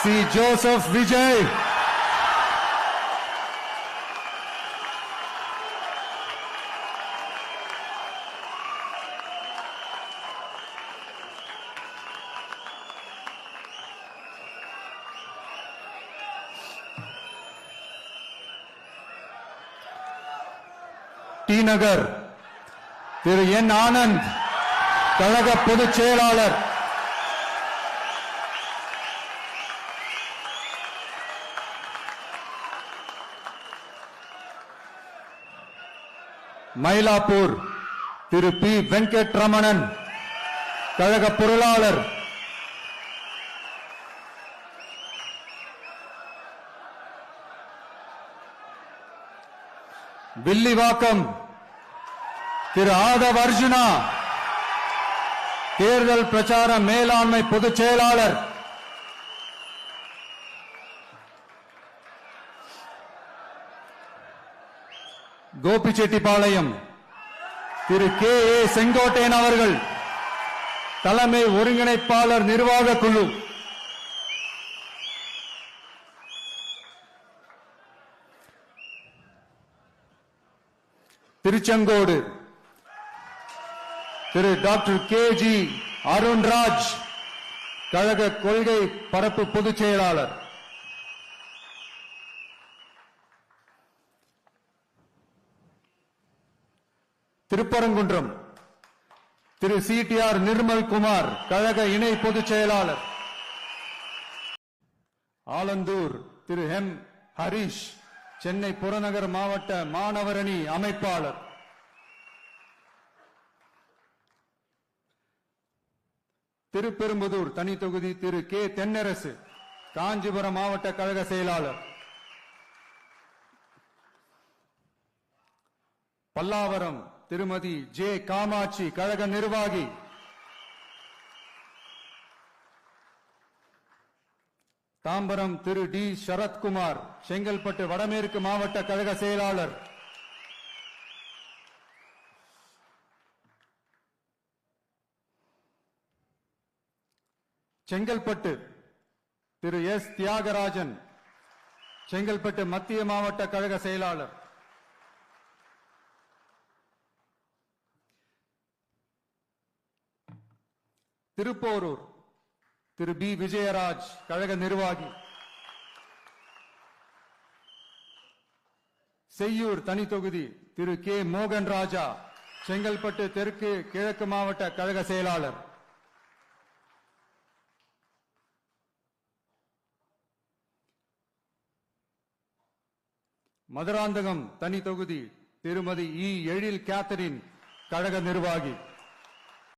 C Joseph Vijay, D நகர் திரு என் ஆனந்த், கழக பொதுச் செயலாளர். மயிலாப்பூர் திரு பி வெங்கட்ரமணன், கழக பொருளாளர். வில்லிவாக்கம் திரு ஆதவ் அர்ஜுனா, தேர்தல் பிரச்சார மேலாண்மை பொதுச் செயலாளர். கோபிச்செட்டிப்பாளையம் திரு கே ஏ செங்கோட்டையன் அவர்கள், தலைமை ஒருங்கிணைப்பாளர் நிர்வாக குழு. திருச்செங்கோடு திரு டாக்டர் கே ஜி அருண்ராஜ், கழக கொள்கை பரப்பு பொதுச் செயலாளர். திருப்பரங்குன்றம் திரு சிடிஆர் நிர்மல்குமார், கழக இணை பொதுச் செயலாளர். ஆலந்தூர் திரு எம் ஹரிஷ், சென்னை புறநகர் மாவட்ட மாணவரணி அமைப்பாளர். திருப்பெரும்புதூர் தனி தொகுதி திரு கே தென்னரசு, காஞ்சிபுரம் மாவட்ட கழக செயலாளர். பல்லாவரம் திருமதி ஜே காமாட்சி, கழக நிர்வாகி. தாம்பரம் திரு டி சரத்குமார், செங்கல்பட்டு வடமேற்கு மாவட்ட கழக செயலாளர். செங்கல்பட்டு திரு எஸ் தியாகராஜன், செங்கல்பட்டு மத்திய மாவட்ட கழக செயலாளர். திருப்போரூர் திரு பி விஜயராஜ், கழக நிர்வாகி. செய்யூர் தனி தொகுதி திரு கே மோகன் ராஜா, செங்கல்பட்டு தெற்கு கிழக்கு மாவட்ட கழக செயலாளர். மதுராந்தகம் தனி தொகுதி திருமதி இ எழில் கேத்தரின், கழக நிர்வாகி.